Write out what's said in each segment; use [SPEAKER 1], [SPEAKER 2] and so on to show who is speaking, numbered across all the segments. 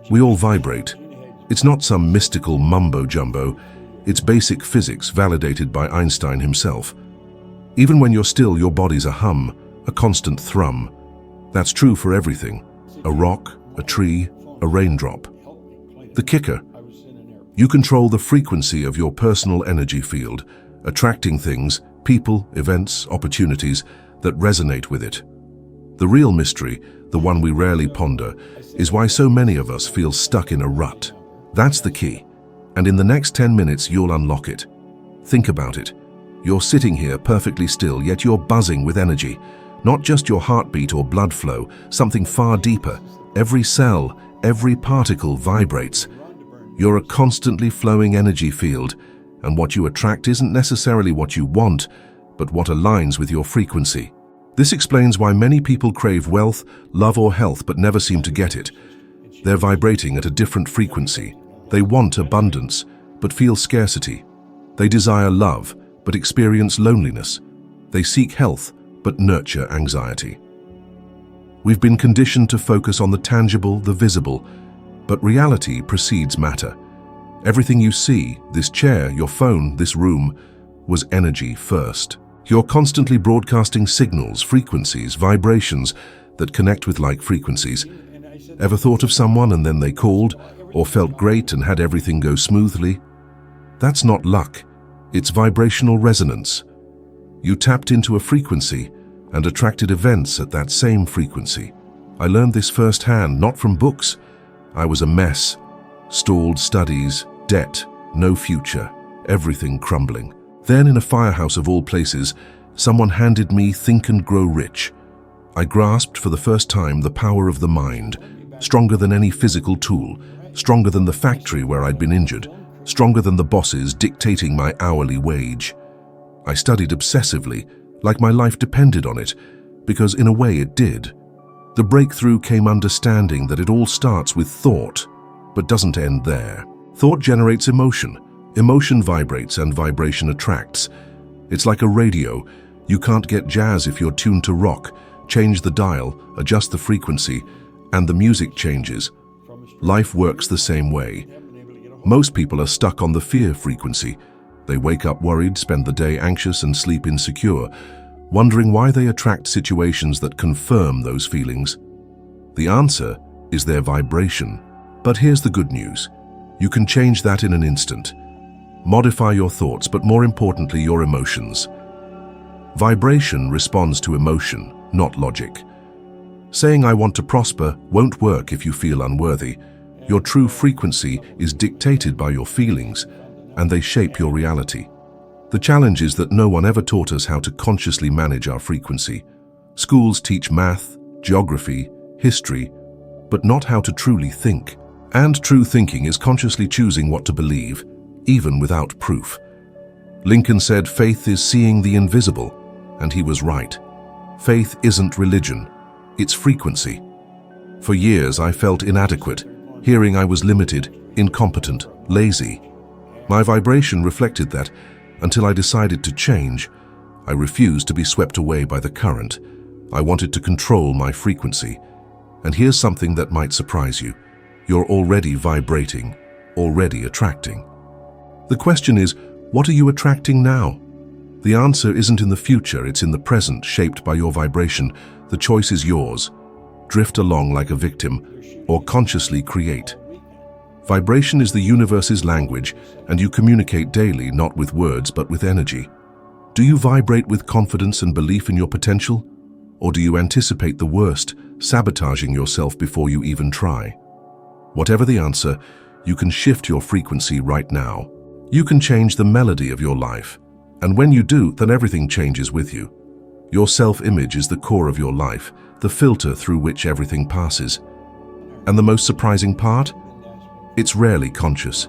[SPEAKER 1] We all vibrate. It's not some mystical mumbo-jumbo. It's basic physics validated by Einstein himself. Even when you're still, your body's a hum, a constant thrum. That's true for everything. A rock, a tree, a raindrop. The kicker: you control the frequency of your personal energy field, attracting things, people, events, opportunities that resonate with it. The real mystery, the one we rarely ponder, is why so many of us feel stuck in a rut. That's the key. And in the next 10 minutes, you'll unlock it. Think about it. You're sitting here perfectly still, yet you're buzzing with energy. Not just your heartbeat or blood flow, something far deeper. Every cell, every particle vibrates. You're a constantly flowing energy field, and what you attract isn't necessarily what you want, but what aligns with your frequency. This explains why many people crave wealth, love or health but never seem to get it. They're vibrating at a different frequency. They want abundance, but feel scarcity. They desire love, but experience loneliness. They seek health, but nurture anxiety. We've been conditioned to focus on the tangible, the visible, but reality precedes matter. Everything you see, this chair, your phone, this room, was energy first. You're constantly broadcasting signals, frequencies, vibrations that connect with like frequencies. Ever thought of someone and then they called, or felt great and had everything go smoothly? That's not luck. It's vibrational resonance. You tapped into a frequency and attracted events at that same frequency. I learned this firsthand, not from books. I was a mess. Stalled studies, debt, no future, everything crumbling. Then, in a firehouse of all places, someone handed me Think and Grow Rich. I grasped for the first time the power of the mind, stronger than any physical tool, stronger than the factory where I'd been injured, stronger than the bosses dictating my hourly wage. I studied obsessively, like my life depended on it, because in a way it did. The breakthrough came understanding that it all starts with thought, but doesn't end there. Thought generates emotion. Emotion vibrates and vibration attracts. It's like a radio. You can't get jazz if you're tuned to rock. Change the dial, adjust the frequency, and the music changes. Life works the same way. Most people are stuck on the fear frequency. They wake up worried, spend the day anxious, and sleep insecure, wondering why they attract situations that confirm those feelings. The answer is their vibration. But here's the good news. You can change that in an instant. Modify your thoughts, but more importantly, your emotions. Vibration responds to emotion, not logic. Saying I want to prosper won't work if you feel unworthy. Your true frequency is dictated by your feelings, and they shape your reality. The challenge is that no one ever taught us how to consciously manage our frequency. Schools teach math, geography, history, but not how to truly think. And true thinking is consciously choosing what to believe, even without proof. Lincoln said faith is seeing the invisible, and he was right. Faith isn't religion, it's frequency. For years I felt inadequate, hearing I was limited, incompetent, lazy. My vibration reflected that until I decided to change. I refused to be swept away by the current. I wanted to control my frequency. And here's something that might surprise you. You're already vibrating, already attracting. The question is, what are you attracting now? The answer isn't in the future, it's in the present, shaped by your vibration. The choice is yours. Drift along like a victim, or consciously create. Vibration is the universe's language, and you communicate daily, not with words, but with energy. Do you vibrate with confidence and belief in your potential? Or do you anticipate the worst, sabotaging yourself before you even try? Whatever the answer, you can shift your frequency right now. You can change the melody of your life. And when you do, then everything changes with you. Your self-image is the core of your life, the filter through which everything passes. And the most surprising part? It's rarely conscious.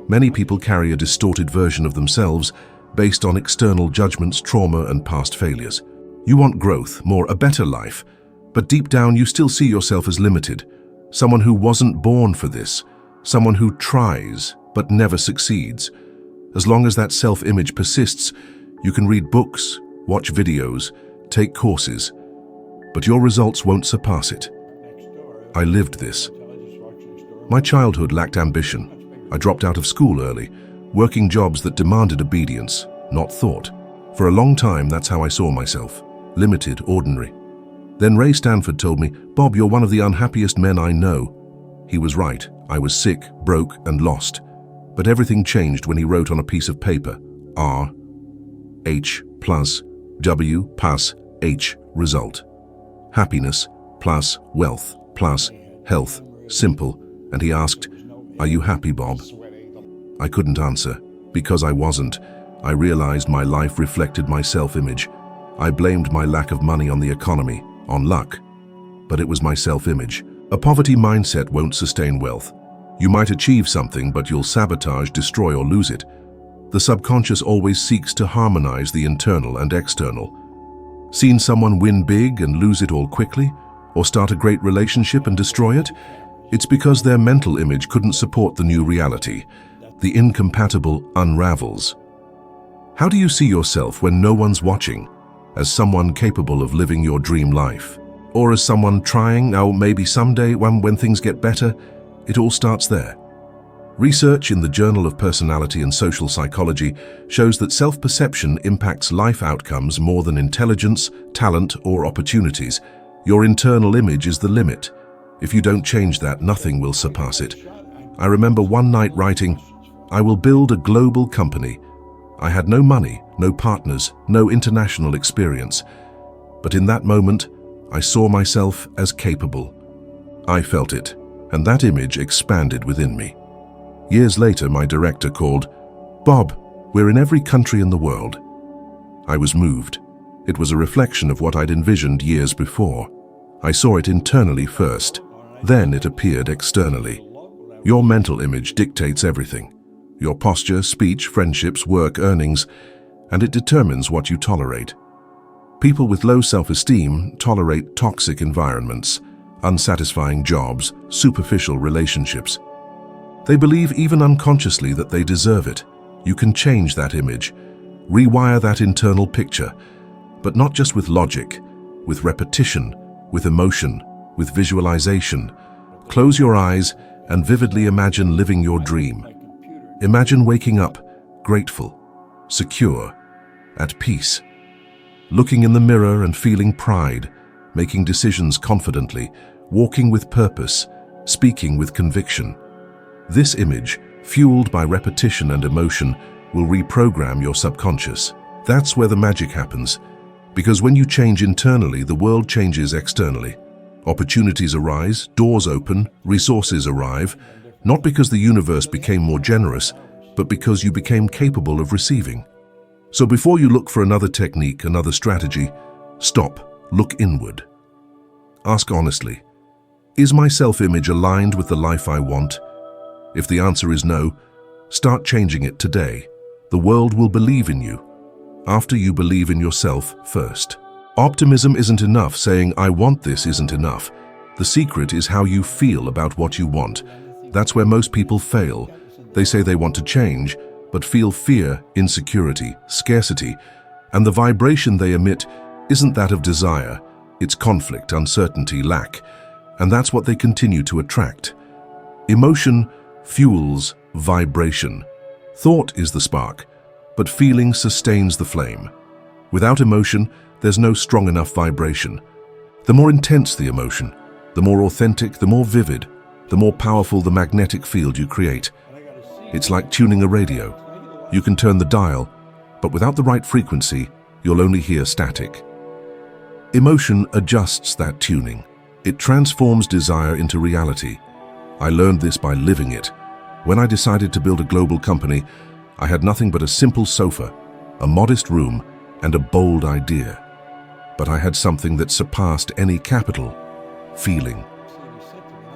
[SPEAKER 1] Many people carry a distorted version of themselves based on external judgments, trauma, and past failures. You want growth, a better life, but deep down you still see yourself as limited, someone who wasn't born for this, someone who tries but never succeeds. As long as that self-image persists, you can read books, watch videos, take courses, but your results won't surpass it. I lived this. My childhood lacked ambition. I dropped out of school early, working jobs that demanded obedience, not thought. For a long time, that's how I saw myself. Limited, ordinary. Then Ray Stanford told me, "Bob, you're one of the unhappiest men I know." He was right. I was sick, broke, and lost. But everything changed when he wrote on a piece of paper, R, H plus W plus H result. Happiness plus wealth plus health, simple. And he asked, "Are you happy, Bob?" I couldn't answer. Because I wasn't. I realized my life reflected my self-image. I blamed my lack of money on the economy, on luck. But it was my self-image. A poverty mindset won't sustain wealth. You might achieve something, but you'll sabotage, destroy, or lose it. The subconscious always seeks to harmonize the internal and external. Seen someone win big and lose it all quickly? Or start a great relationship and destroy it? It's because their mental image couldn't support the new reality. The incompatible unravels. How do you see yourself when no one's watching? As someone capable of living your dream life? Or as someone trying, now maybe someday when things get better? It all starts there. Research in the Journal of Personality and Social Psychology shows that self-perception impacts life outcomes more than intelligence, talent, or opportunities. Your internal image is the limit. If you don't change that, nothing will surpass it. I remember one night writing, "I will build a global company." I had no money, no partners, no international experience. But in that moment, I saw myself as capable. I felt it, and that image expanded within me. Years later, my director called, "Bob, we're in every country in the world." I was moved. It was a reflection of what I'd envisioned years before. I saw it internally first, then it appeared externally. Your mental image dictates everything. Your posture, speech, friendships, work, earnings, and it determines what you tolerate. People with low self-esteem tolerate toxic environments, unsatisfying jobs, superficial relationships. They believe even unconsciously that they deserve it. You can change that image, rewire that internal picture, but not just with logic, with repetition, with emotion, with visualization. Close your eyes and vividly imagine living your dream. Imagine waking up grateful, secure, at peace. Looking in the mirror and feeling pride, making decisions confidently, walking with purpose, speaking with conviction. This image, fueled by repetition and emotion, will reprogram your subconscious. That's where the magic happens, because when you change internally, the world changes externally. Opportunities arise, doors open, resources arrive, not because the universe became more generous, but because you became capable of receiving. So before you look for another technique, another strategy, stop, look inward. Ask honestly, is my self-image aligned with the life I want? If the answer is no, start changing it today. The world will believe in you, after you believe in yourself first. Optimism isn't enough. Saying, "I want this," isn't enough. The secret is how you feel about what you want. That's where most people fail. They say they want to change, but feel fear, insecurity, scarcity, and the vibration they emit isn't that of desire. It's conflict, uncertainty, lack, and that's what they continue to attract. Emotion fuels vibration. Thought is the spark, but feeling sustains the flame. Without emotion, there's no strong enough vibration. The more intense the emotion, the more authentic, the more vivid, the more powerful the magnetic field you create. It's like tuning a radio. You can turn the dial, but without the right frequency, you'll only hear static. Emotion adjusts that tuning. It transforms desire into reality. I learned this by living it. When I decided to build a global company, I had nothing but a simple sofa, a modest room, and a bold idea. But I had something that surpassed any capital: feeling.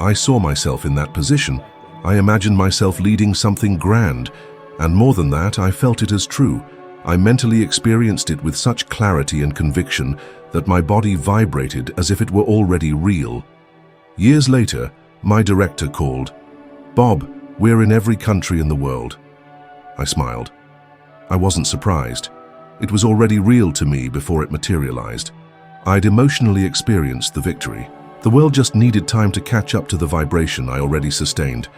[SPEAKER 1] I saw myself in that position. I imagined myself leading something grand, and more than that, I felt it as true. I mentally experienced it with such clarity and conviction that my body vibrated as if it were already real. Years later, my director called, "Bob, we're in every country in the world." I smiled. I wasn't surprised. It was already real to me before it materialized. I'd emotionally experienced the victory. The world just needed time to catch up to the vibration I already sustained.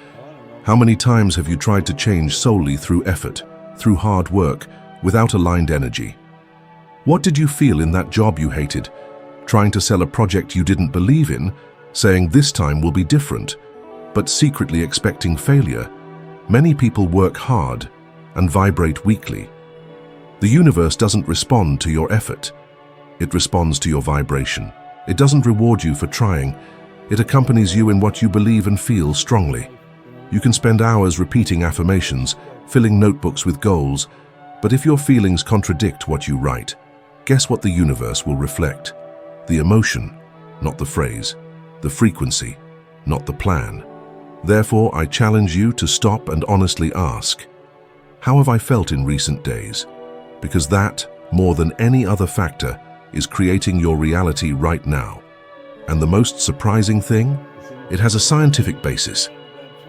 [SPEAKER 1] How many times have you tried to change solely through effort, through hard work, without aligned energy? What did you feel in that job you hated? Trying to sell a project you didn't believe in, saying this time will be different, but secretly expecting failure. Many people work hard and vibrate weakly. The universe doesn't respond to your effort. It responds to your vibration. It doesn't reward you for trying. It accompanies you in what you believe and feel strongly. You can spend hours repeating affirmations, filling notebooks with goals, but if your feelings contradict what you write, guess what the universe will reflect? The emotion, not the phrase. The frequency, not the plan. Therefore, I challenge you to stop and honestly ask, how have I felt in recent days? Because that, more than any other factor, is creating your reality right now. And the most surprising thing? It has a scientific basis.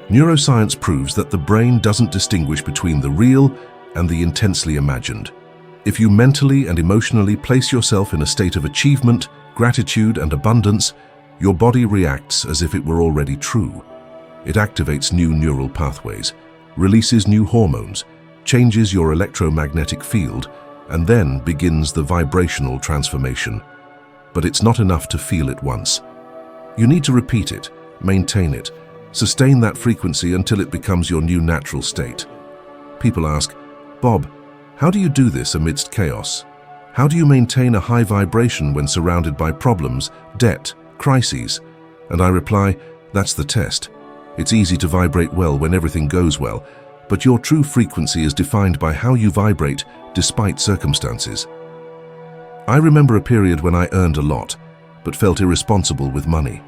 [SPEAKER 1] Neuroscience proves that the brain doesn't distinguish between the real and the intensely imagined. If you mentally and emotionally place yourself in a state of achievement, gratitude, and abundance, your body reacts as if it were already true. It activates new neural pathways, releases new hormones, changes your electromagnetic field, and then begins the vibrational transformation. But it's not enough to feel it once. You need to repeat it, maintain it, sustain that frequency until it becomes your new natural state. People ask, Bob, how do you do this amidst chaos? How do you maintain a high vibration when surrounded by problems, debt, crises? And I reply, that's the test. It's easy to vibrate well when everything goes well, but your true frequency is defined by how you vibrate despite circumstances. I remember a period when I earned a lot, but felt irresponsible with money.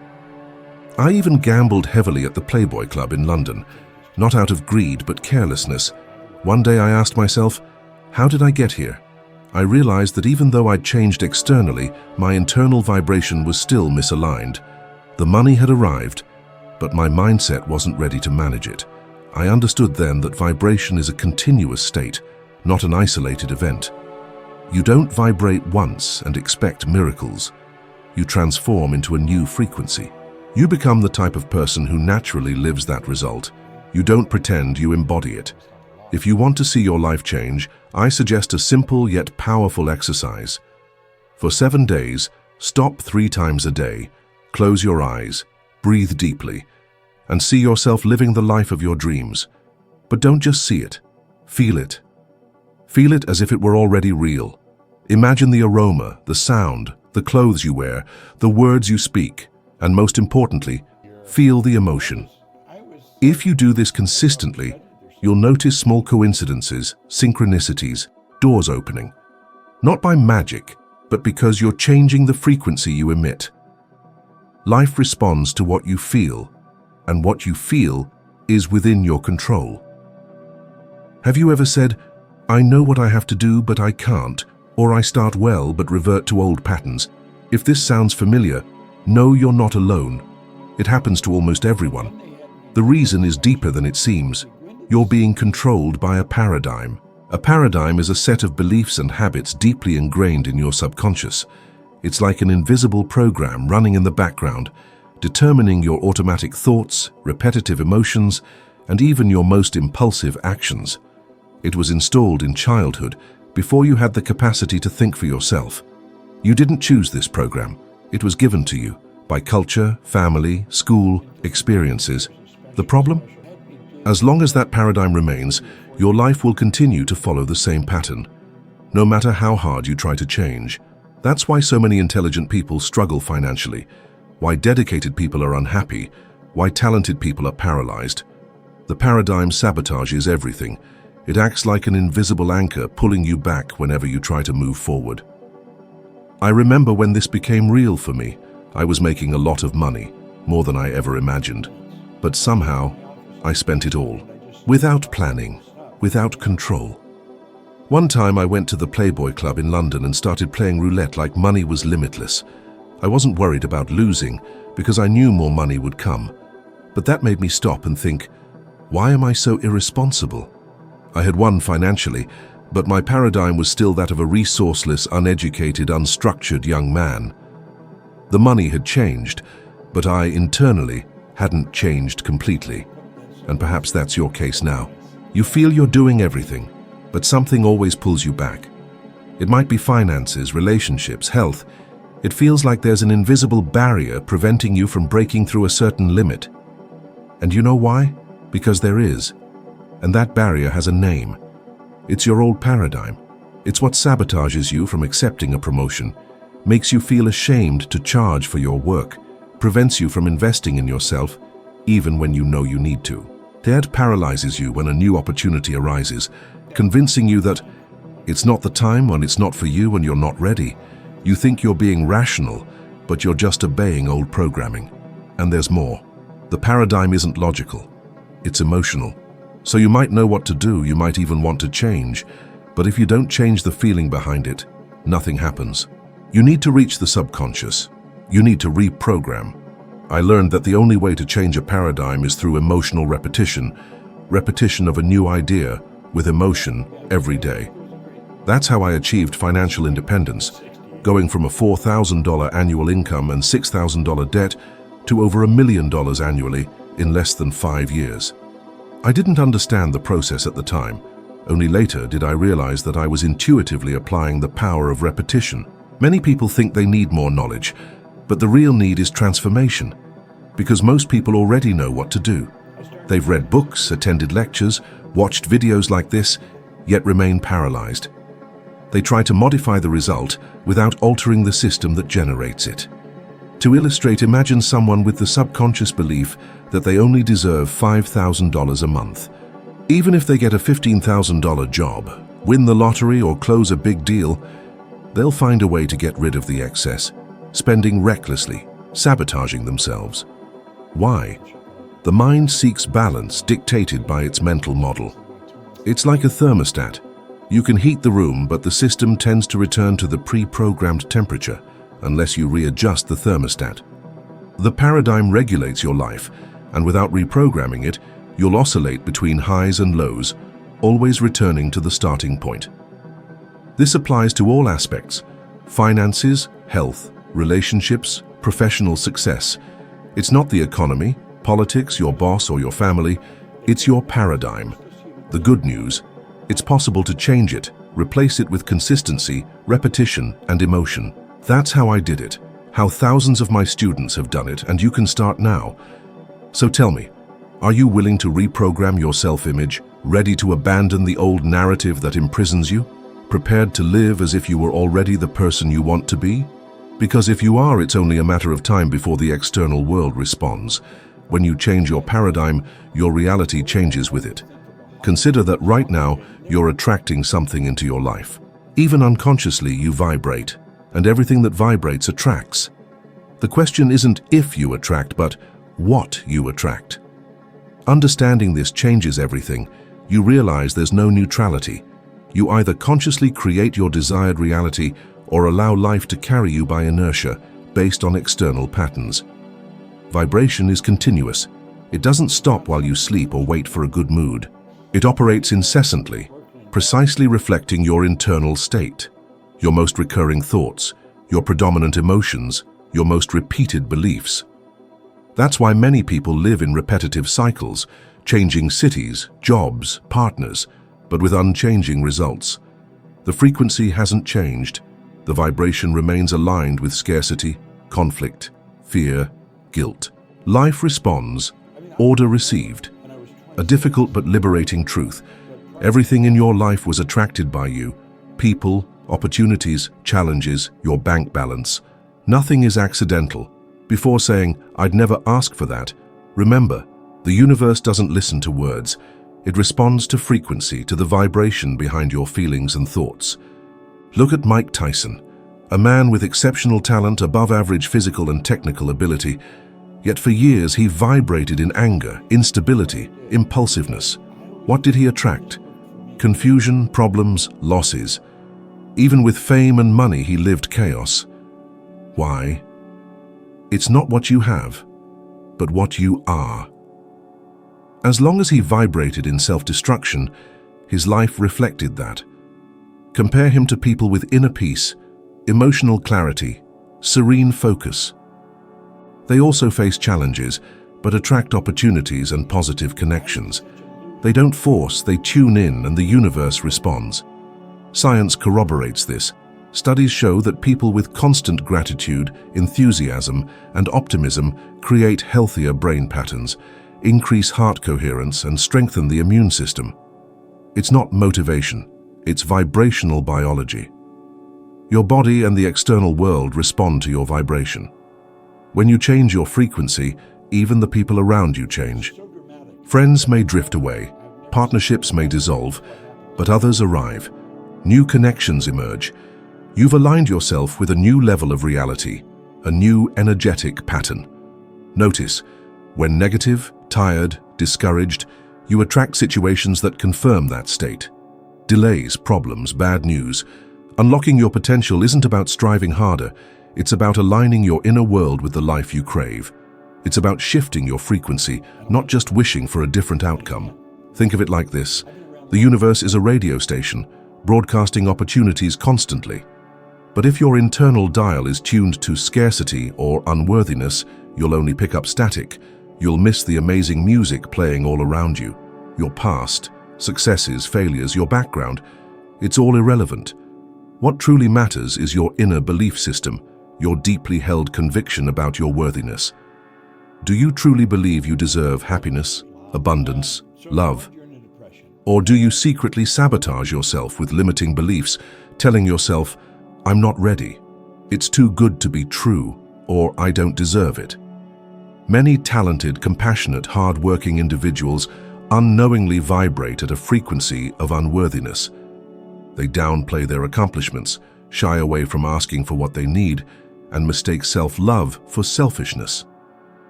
[SPEAKER 1] I even gambled heavily at the Playboy Club in London, not out of greed but carelessness. One day I asked myself, how did I get here? I realized that even though I'd changed externally, my internal vibration was still misaligned. The money had arrived, but my mindset wasn't ready to manage it. I understood then that vibration is a continuous state, not an isolated event. You don't vibrate once and expect miracles. You transform into a new frequency. You become the type of person who naturally lives that result. You don't pretend, you embody it. If you want to see your life change, I suggest a simple yet powerful exercise. For 7 days, stop 3 times a day, close your eyes, breathe deeply, and see yourself living the life of your dreams. But don't just see it, feel it. Feel it as if it were already real. Imagine the aroma, the sound, the clothes you wear, the words you speak, and most importantly, feel the emotion. If you do this consistently, you'll notice small coincidences, synchronicities, doors opening. Not by magic, but because you're changing the frequency you emit. Life responds to what you feel, and what you feel is within your control. Have you ever said, I know what I have to do, but I can't, or I start well but revert to old patterns? If this sounds familiar, know you're not alone. It happens to almost everyone. The reason is deeper than it seems. You're being controlled by a paradigm. A paradigm is a set of beliefs and habits deeply ingrained in your subconscious. It's like an invisible program running in the background, determining your automatic thoughts, repetitive emotions, and even your most impulsive actions. It was installed in childhood, before you had the capacity to think for yourself. You didn't choose this program. It was given to you by culture, family, school, experiences. The problem? As long as that paradigm remains, your life will continue to follow the same pattern, no matter how hard you try to change. That's why so many intelligent people struggle financially, why dedicated people are unhappy, why talented people are paralyzed. The paradigm sabotages everything. It acts like an invisible anchor, pulling you back whenever you try to move forward. I remember when this became real for me. I was making a lot of money, more than I ever imagined. But somehow, I spent it all, without planning, without control. One time I went to the Playboy Club in London and started playing roulette like money was limitless. I wasn't worried about losing because I knew more money would come. But that made me stop and think, why am I so irresponsible? I had won financially, but my paradigm was still that of a resourceless, uneducated, unstructured young man. The money had changed, but I internally hadn't changed completely. And perhaps that's your case now. You feel you're doing everything, but something always pulls you back. It might be finances, relationships, health. It feels like there's an invisible barrier preventing you from breaking through a certain limit. And you know why? Because there is. And that barrier has a name. It's your old paradigm. It's what sabotages you from accepting a promotion, makes you feel ashamed to charge for your work, prevents you from investing in yourself, even when you know you need to. That paralyzes you when a new opportunity arises, convincing you that it's not the time when it's not for you and you're not ready. You think you're being rational, but you're just obeying old programming. And there's more. The paradigm isn't logical. It's emotional. So you might know what to do, you might even want to change, but if you don't change the feeling behind it, nothing happens. You need to reach the subconscious. You need to reprogram. I learned that the only way to change a paradigm is through emotional repetition, repetition of a new idea with emotion every day. That's how I achieved financial independence, going from a $4,000 annual income and $6,000 debt to over $1 million annually in less than 5 years. I didn't understand the process at the time. Only later did I realize that I was intuitively applying the power of repetition. Many people think they need more knowledge, but the real need is transformation, because most people already know what to do. They've read books, attended lectures, watched videos like this, yet remain paralyzed. They try to modify the result without altering the system that generates it. To illustrate, imagine someone with the subconscious belief that they only deserve $5,000 a month. Even if they get a $15,000 job, win the lottery or close a big deal, they'll find a way to get rid of the excess, spending recklessly, sabotaging themselves. Why? The mind seeks balance dictated by its mental model. It's like a thermostat. You can heat the room, but the system tends to return to the pre-programmed temperature unless you readjust the thermostat. The paradigm regulates your life, and without reprogramming it, you'll oscillate between highs and lows, always returning to the starting point. This applies to all aspects: finances, health, relationships, professional success. It's not the economy, politics, your boss, or your family. It's your paradigm. The good news: it's possible to change it, replace it with consistency, repetition, and emotion. That's how I did it, how thousands of my students have done it, and you can start now. So tell me, are you willing to reprogram your self-image, ready to abandon the old narrative that imprisons you, prepared to live as if you were already the person you want to be? Because if you are, it's only a matter of time before the external world responds. When you change your paradigm, your reality changes with it. Consider that right now, you're attracting something into your life. Even unconsciously, you vibrate, and everything that vibrates attracts. The question isn't if you attract, but what you attract. Understanding this changes everything. You realize there's no neutrality. You either consciously create your desired reality or allow life to carry you by inertia based on external patterns. Vibration is continuous. It doesn't stop while you sleep or wait for a good mood. It operates incessantly, precisely reflecting your internal state, your most recurring thoughts, your predominant emotions, your most repeated beliefs. That's why many people live in repetitive cycles, changing cities, jobs, partners, but with unchanging results. The frequency hasn't changed. The vibration remains aligned with scarcity, conflict, fear, guilt. Life responds, order received. A difficult but liberating truth. Everything in your life was attracted by you. People, opportunities, challenges, your bank balance. Nothing is accidental. Before saying, "I'd never ask for that," remember, the universe doesn't listen to words. It responds to frequency, to the vibration behind your feelings and thoughts. Look at Mike Tyson, a man with exceptional talent, above average physical and technical ability. Yet for years he vibrated in anger, instability, impulsiveness. What did he attract? Confusion, problems, losses. Even with fame and money, he lived chaos. Why? It's not what you have, but what you are. As long as he vibrated in self-destruction, his life reflected that. Compare him to people with inner peace, emotional clarity, serene focus. They also face challenges, but attract opportunities and positive connections. They don't force, they tune in, and the universe responds. Science corroborates this. Studies show that people with constant gratitude, enthusiasm, and optimism create healthier brain patterns, increase heart coherence, and strengthen the immune system. It's not motivation, it's vibrational biology. Your body and the external world respond to your vibration. When you change your frequency, even the people around you change. Friends may drift away, partnerships may dissolve, but others arrive. New connections emerge. You've aligned yourself with a new level of reality, a new energetic pattern. Notice, when negative, tired, discouraged, you attract situations that confirm that state. Delays, problems, bad news. Unlocking your potential isn't about striving harder, it's about aligning your inner world with the life you crave. It's about shifting your frequency, not just wishing for a different outcome. Think of it like this. The universe is a radio station, broadcasting opportunities constantly. But if your internal dial is tuned to scarcity or unworthiness, you'll only pick up static. You'll miss the amazing music playing all around you. Your past, successes, failures, your background, it's all irrelevant. What truly matters is your inner belief system, your deeply held conviction about your worthiness. Do you truly believe you deserve happiness, abundance, love? Or do you secretly sabotage yourself with limiting beliefs, telling yourself, I'm not ready, it's too good to be true, or I don't deserve it? Many talented, compassionate, hard-working individuals unknowingly vibrate at a frequency of unworthiness. They downplay their accomplishments, shy away from asking for what they need, and mistake self-love for selfishness.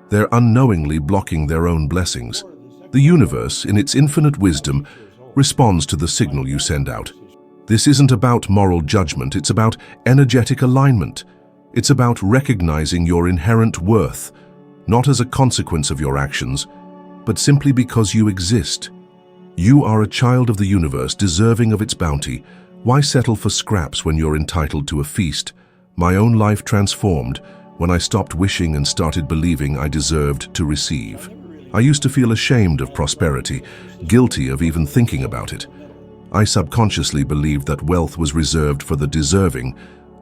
[SPEAKER 1] They're unknowingly blocking their own blessings. The universe, in its infinite wisdom, responds to the signal you send out. This isn't about moral judgment, it's about energetic alignment. It's about recognizing your inherent worth, not as a consequence of your actions, but simply because you exist. You are a child of the universe, deserving of its bounty. Why settle for scraps when you're entitled to a feast? My own life transformed when I stopped wishing and started believing I deserved to receive. I used to feel ashamed of prosperity, guilty of even thinking about it. I subconsciously believed that wealth was reserved for the deserving,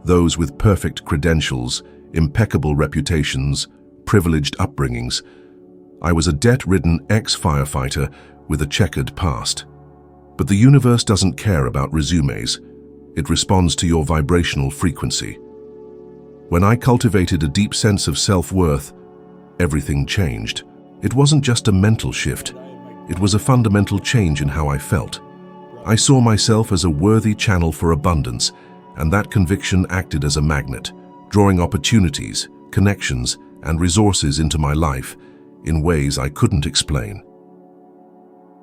[SPEAKER 1] those with perfect credentials, impeccable reputations, privileged upbringings. I was a debt-ridden ex-firefighter with a checkered past. But the universe doesn't care about resumes. It responds to your vibrational frequency. When I cultivated a deep sense of self-worth, everything changed. It wasn't just a mental shift. It was a fundamental change in how I felt. I saw myself as a worthy channel for abundance, and that conviction acted as a magnet, drawing opportunities, connections, and resources into my life in ways I couldn't explain.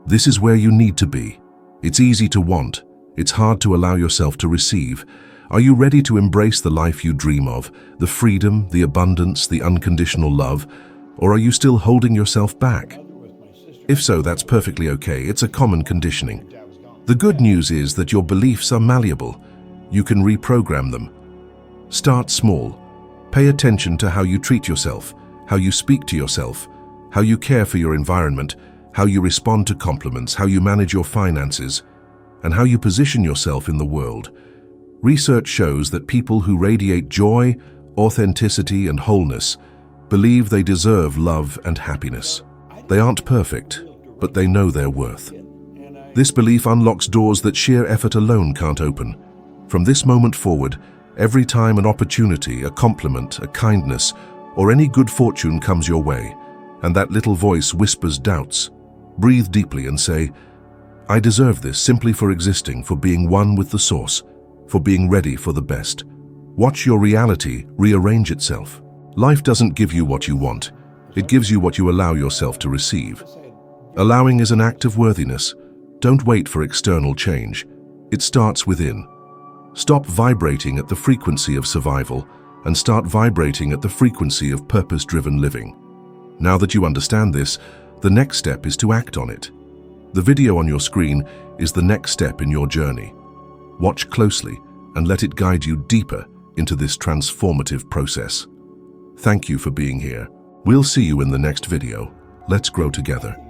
[SPEAKER 1] This is where you need to be. It's easy to want. It's hard to allow yourself to receive. Are you ready to embrace the life you dream of, the freedom, the abundance, the unconditional love, or are you still holding yourself back? If so, that's perfectly okay. It's a common conditioning. The good news is that your beliefs are malleable. You can reprogram them. Start small. Pay attention to how you treat yourself, how you speak to yourself, how you care for your environment, how you respond to compliments, how you manage your finances, and how you position yourself in the world. Research shows that people who radiate joy, authenticity, and wholeness believe they deserve love and happiness. They aren't perfect, but they know their worth. This belief unlocks doors that sheer effort alone can't open. From this moment forward, every time an opportunity, a compliment, a kindness, or any good fortune comes your way, and that little voice whispers doubts, breathe deeply and say, I deserve this simply for existing, for being one with the source, for being ready for the best. Watch your reality rearrange itself. Life doesn't give you what you want. It gives you what you allow yourself to receive. Allowing is an act of worthiness. Don't wait for external change. It starts within. Stop vibrating at the frequency of survival and start vibrating at the frequency of purpose-driven living. Now that you understand this, the next step is to act on it. The video on your screen is the next step in your journey. Watch closely and let it guide you deeper into this transformative process. Thank you for being here. We'll see you in the next video. Let's grow together.